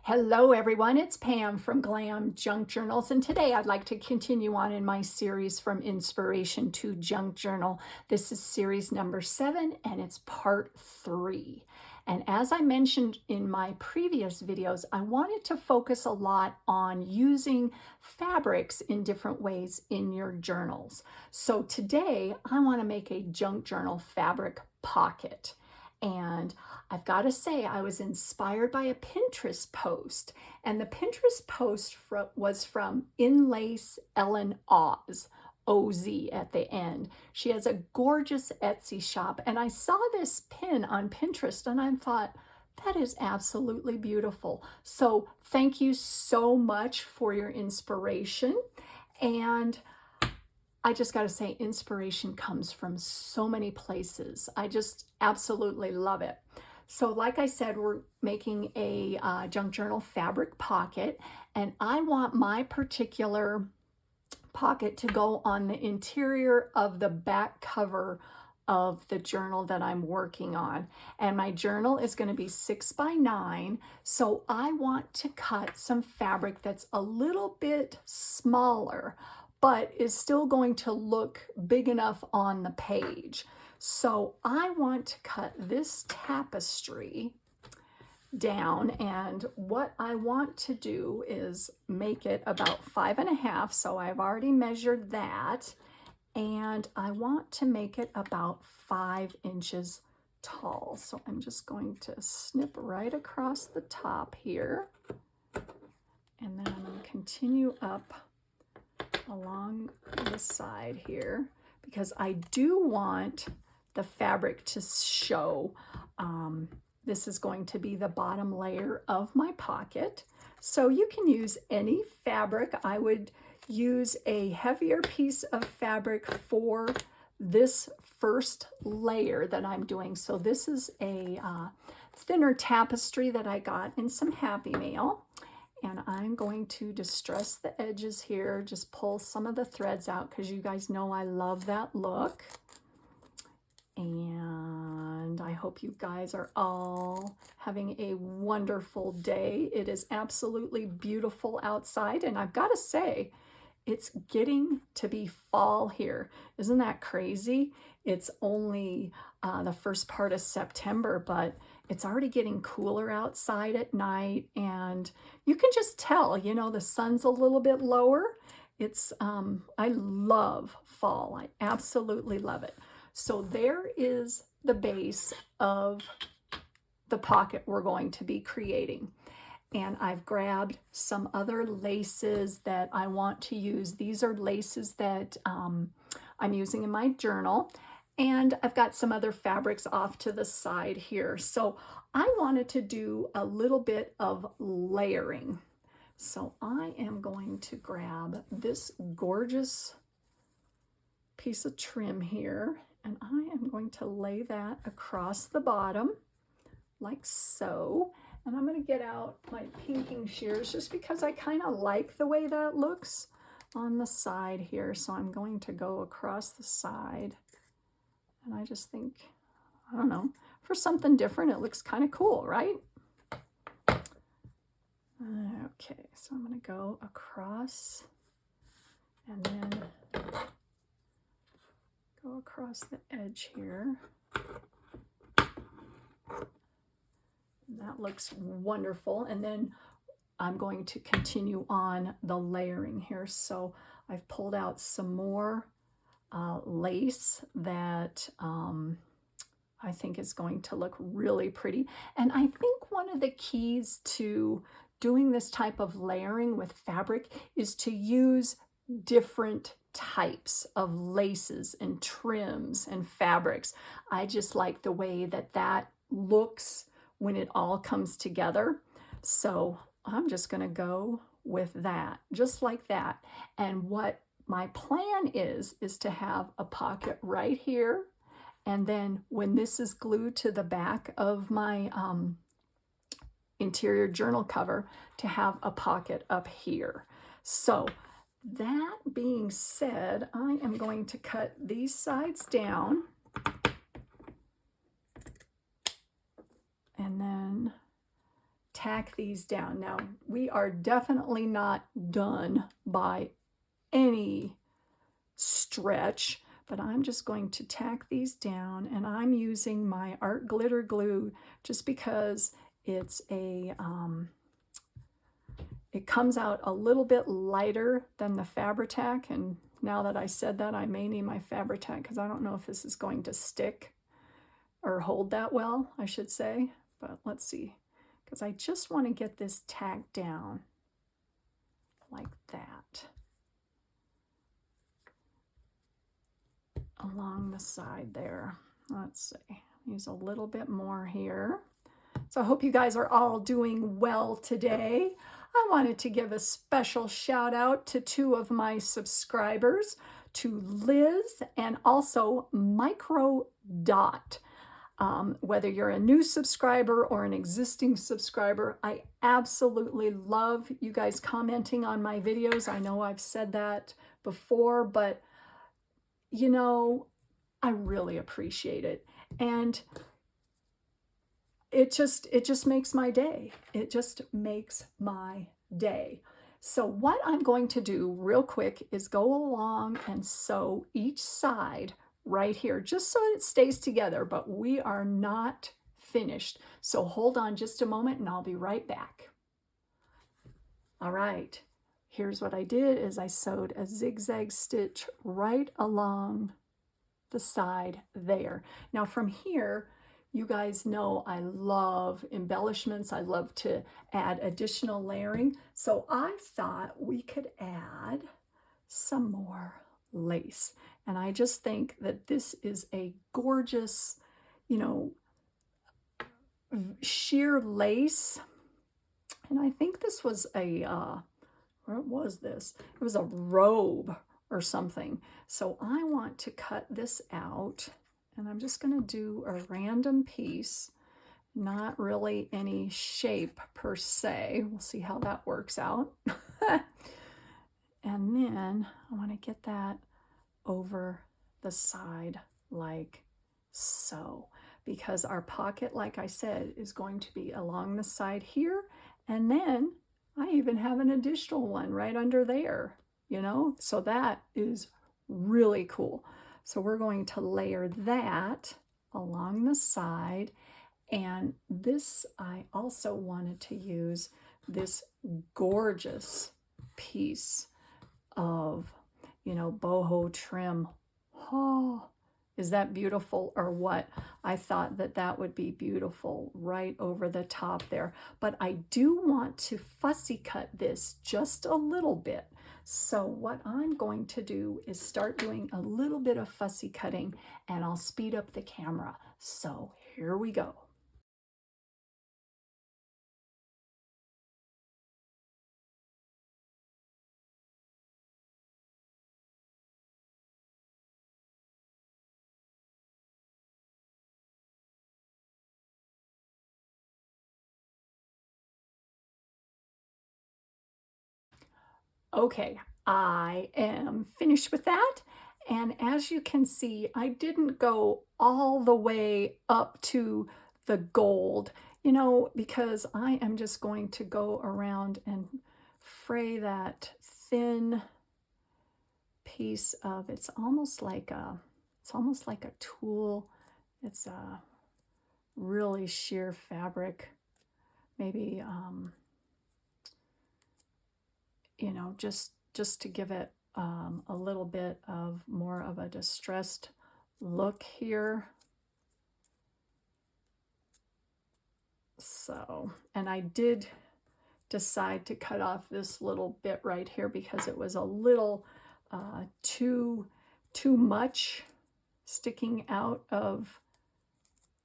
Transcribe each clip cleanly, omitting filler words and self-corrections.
Hello everyone, it's Pam from Glam Junk Journals, and today I'd like to continue on in my series From Inspiration to Junk Journal. This is series number 7 and it's part 3. And as I mentioned in my previous videos, I wanted to focus a lot on using fabrics in different ways in your journals. So today I want to make a junk journal fabric pocket. And I've got to say, I was inspired by a Pinterest post, and the Pinterest post was from Inlace Ellen Oz, OZ at the end. She has a gorgeous Etsy shop, and I saw this pin on Pinterest, and I thought, that is absolutely beautiful. So thank you so much for your inspiration. And I just got to say, inspiration comes from so many places. I just absolutely love it. So like I said, we're making a junk journal fabric pocket, and I want my particular pocket to go on the interior of the back cover of the journal that I'm working on. And my journal is going to be 6 by 9. So I want to cut some fabric that's a little bit smaller, but is still going to look big enough on the page. So I want to cut this tapestry down, and what I want to do is make it about 5.5. So I've already measured that, and I want to make it about 5 inches tall. So I'm just going to snip right across the top here, and then I'm going to continue up along the side here, because I do want the fabric to show. This is going to be the bottom layer of my pocket. So you can use any fabric. I would use a heavier piece of fabric for this first layer that I'm doing. So this is a thinner tapestry that I got in some Happy Mail. And I'm going to distress the edges here, just pull some of the threads out, because you guys know I love that look. And I hope you guys are all having a wonderful day. It is absolutely beautiful outside, and I've got to say, it's getting to be fall here. Isn't that crazy? It's only the first part of September, but it's already getting cooler outside at night, and you can just tell, you know, the sun's a little bit lower. It's, I love fall. I absolutely love it. So there is the base of the pocket we're going to be creating. And I've grabbed some other laces that I want to use. These are laces that I'm using in my journal. And I've got some other fabrics off to the side here. So I wanted to do a little bit of layering. So I am going to grab this gorgeous piece of trim here, and I am going to lay that across the bottom like so. And I'm going to get out my pinking shears just because I kind of like the way that looks on the side here. So I'm going to go across the side. And I just think, I don't know, for something different, it looks kind of cool, right? Okay, so I'm going to go across and then go across the edge here. That looks wonderful. And then I'm going to continue on the layering here. So I've pulled out some more lace that I think is going to look really pretty. And I think one of the keys to doing this type of layering with fabric is to use different types of laces and trims and fabrics. I just like the way that that looks when it all comes together. So I'm just going to go with that, just like that. And what my plan is to have a pocket right here. And then when this is glued to the back of my interior journal cover, to have a pocket up here. So that being said, I am going to cut these sides down. and then tack these down. Now, we are definitely not done by any stretch, but I'm just going to tack these down, and I'm using my art glitter glue just because it's it comes out a little bit lighter than the Fabri-Tac, and now that I said that, I may need my Fabri-Tac because I don't know if this is going to stick or hold that well, I should say, but let's see, because I just want to get this tacked down like that along the side there. Let's see, use a little bit more here. So I hope you guys are all doing well today. I wanted to give a special shout out to 2 of my subscribers, to Liz and also Micro Dot. Whether you're a new subscriber or an existing subscriber, I absolutely love you guys commenting on my videos. I know I've said that before, but you know, I really appreciate it. And it just makes my day. It just makes my day. So what I'm going to do real quick is go along and sew each side right here, just so it stays together, but we are not finished. So hold on just a moment and I'll be right back. All right, here's what I did is I sewed a zigzag stitch right along the side there. Now from here, you guys know I love embellishments. I love to add additional layering. So I thought we could add some more lace. And I just think that this is a gorgeous, you know, sheer lace. And I think this was a, what was this? It was a robe or something. So I want to cut this out. And I'm just going to do a random piece, not really any shape per se. We'll see how that works out. And then I want to get that over the side like so, because our pocket, like I said, is going to be along the side here. And then I even have an additional one right under there, you know, so that is really cool. So we're going to layer that along the side. And this, I also wanted to use this gorgeous piece of, you know, boho trim. Oh, is that beautiful or what? I thought that that would be beautiful right over the top there. But I do want to fussy cut this just a little bit. So what I'm going to do is start doing a little bit of fussy cutting, and I'll speed up the camera. So here we go. Okay, I am finished with that. And as you can see, I didn't go all the way up to the gold, you know, because I am just going to go around and fray that thin piece of, it's almost like a tulle. It's a really sheer fabric, maybe, you know, just to give it a little bit of more of a distressed look here. So, and I did decide to cut off this little bit right here because it was a little too much sticking out of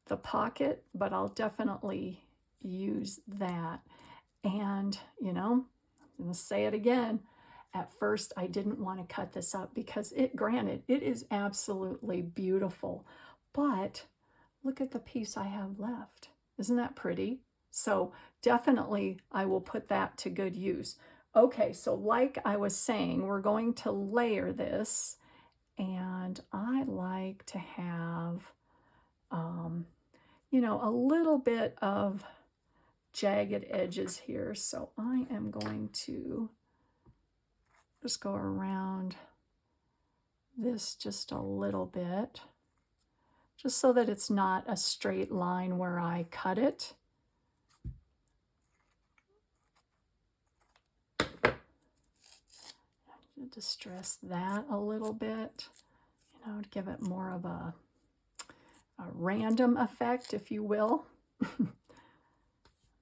the pocket, but I'll definitely use that. And, you know, I'm going to say it again. At first, I didn't want to cut this up because granted, it is absolutely beautiful, but look at the piece I have left. Isn't that pretty? So definitely I will put that to good use. Okay, so like I was saying, we're going to layer this, and I like to have, you you know, a little bit of jagged edges here. So I am going to just go around this just a little bit, just so that it's not a straight line where I cut it. Distress that a little bit, you know, to give it more of a random effect, if you will.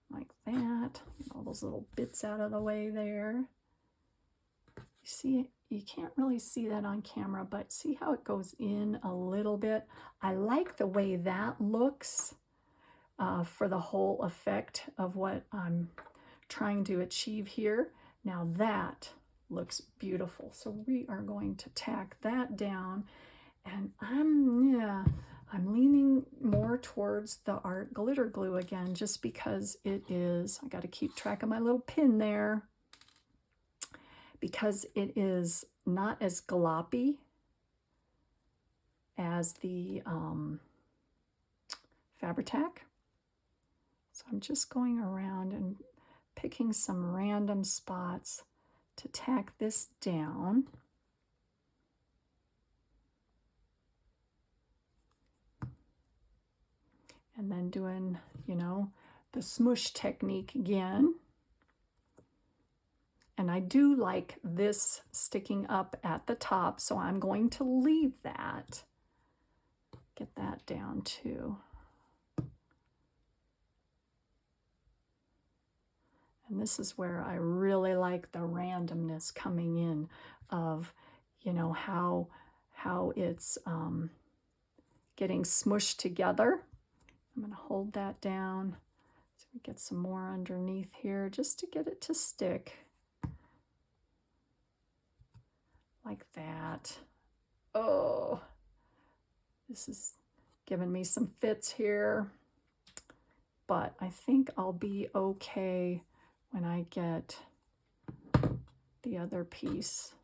Like that. All those little bits out of the way there. You see, you can't really see that on camera, but see how it goes in a little bit? I like the way that looks for the whole effect of what I'm trying to achieve here. Now that looks beautiful. So we are going to tack that down, and I'm leaning more towards the art glitter glue again, just because it is, I got to keep track of my little pin there, because it is not as gloppy as the Fabri-Tac. So I'm just going around and picking some random spots to tack this down. And then doing, you know, the smoosh technique again. And I do like this sticking up at the top, so I'm going to leave that. Get that down too. And this is where I really like the randomness coming in of, you know, how it's getting smushed together. I'm going to hold that down so we get some more underneath here just to get it to stick. Like that. Oh, this is giving me some fits here, but I think I'll be okay when I get the other piece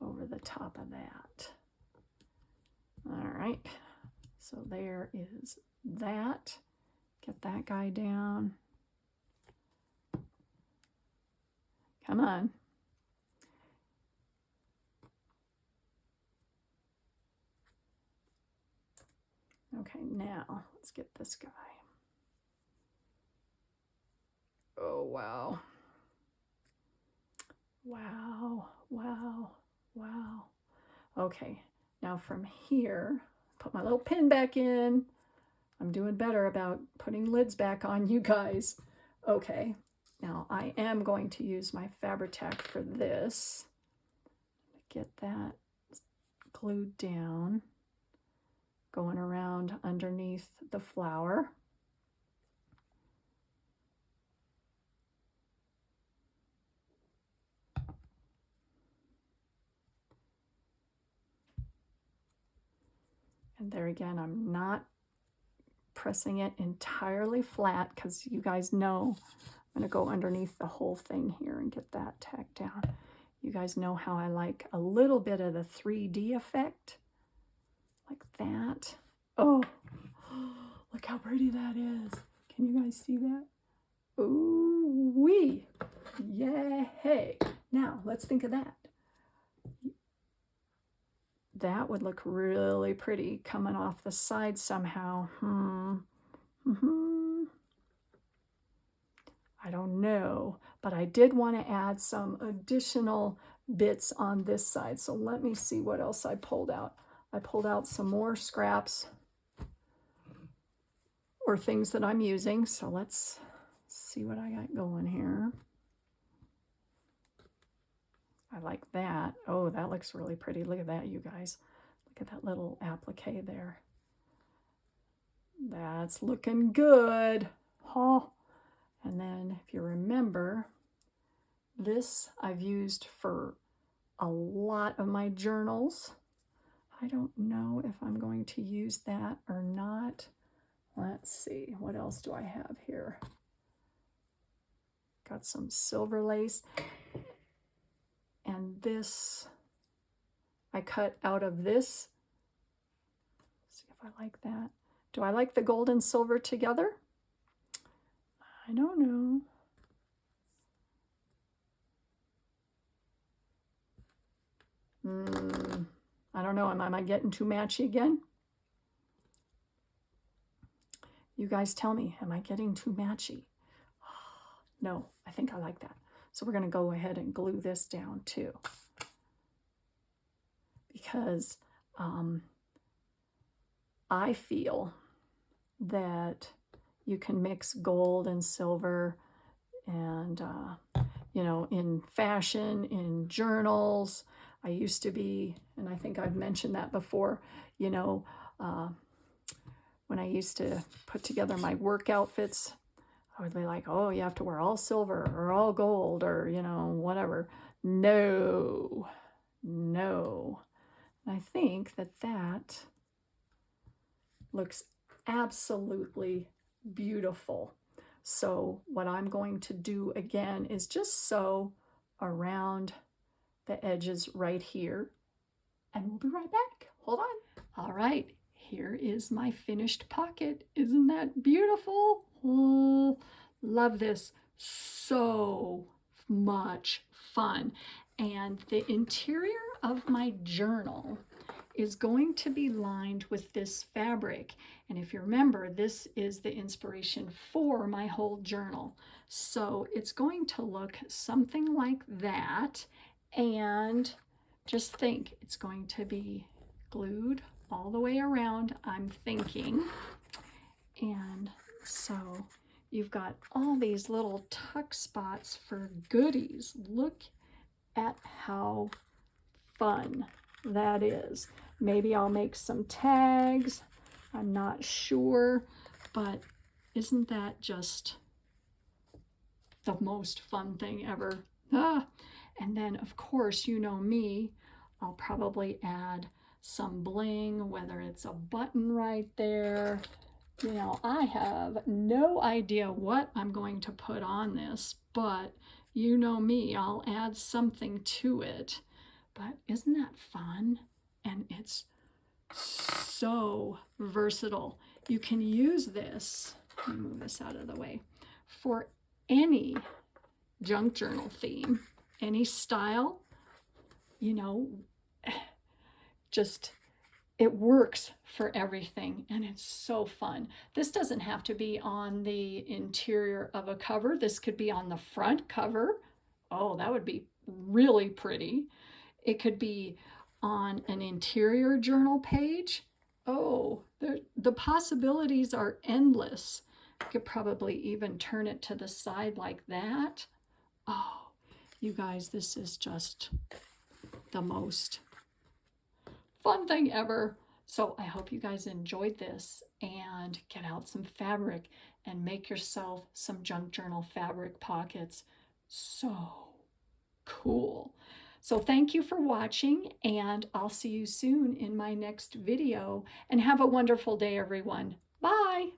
over the top of that. All right, so there is that. Get that guy down. Come on. Okay, now let's get this guy. Oh, wow. Wow, wow, wow. Okay, now from here, put my little pin back in. I'm doing better about putting lids back on, you guys. Okay, now I am going to use my Fabri-Tac for this. Get that glued down, going around underneath the flower. And there again, I'm not pressing it entirely flat because you guys know I'm going to go underneath the whole thing here and get that tacked down. You guys know how I like a little bit of the 3D effect, like that. Oh, look how pretty that is. Can you guys see that? Ooh wee. Yeah, hey. Now let's think of that. That would look really pretty coming off the side somehow. I don't know, but I did want to add some additional bits on this side. So let me see what else I pulled out. I pulled out some more scraps or things that I'm using. So let's see what I got going here. I like that. Oh, that looks really pretty. Look at that, you guys. Look at that little applique there. That's looking good. Huh? And then if you remember, this I've used for a lot of my journals. I don't know if I'm going to use that or not. Let's see, what else do I have here? Got some silver lace. And this, I cut out of this. Let's see if I like that. Do I like the gold and silver together? I don't know. I don't know. Am I getting too matchy again? You guys tell me, am I getting too matchy? No, I think I like that. So we're going to go ahead and glue this down too. Because I feel that you can mix gold and silver and, you know, in fashion, in journals. I used to be, and I think I've mentioned that before, you know, when I used to put together my work outfits, I would be like, oh, you have to wear all silver or all gold or, you know, whatever. No, no. I think that that looks absolutely beautiful. So what I'm going to do again is just sew around the edges right here, and we'll be right back. Hold on. All right, here is my finished pocket. Isn't that beautiful? Oh, love this. So much fun. And the interior of my journal is going to be lined with this fabric. And if you remember, this is the inspiration for my whole journal. So it's going to look something like that. And just think, it's going to be glued all the way around, I'm thinking. And so you've got all these little tuck spots for goodies. Look at how fun that is. Maybe I'll make some tags. I'm not sure, but isn't that just the most fun thing ever? And then, of course, you know me, I'll probably add some bling, whether it's a button right there. You know, I have no idea what I'm going to put on this, but you know me, I'll add something to it. But isn't that fun? And it's so versatile. You can use this, let me move this out of the way, for any junk journal theme, any style, you know, just it works for everything, and it's so fun. This doesn't have to be on the interior of a cover. This could be on the front cover. Oh, that would be really pretty. It could be on an interior journal page. Oh, the possibilities are endless. I could probably even turn it to the side like that. Oh, you guys, this is just the most fun thing ever. So I hope you guys enjoyed this, and get out some fabric and make yourself some junk journal fabric pockets. So cool. So thank you for watching, and I'll see you soon in my next video, and have a wonderful day, everyone. Bye.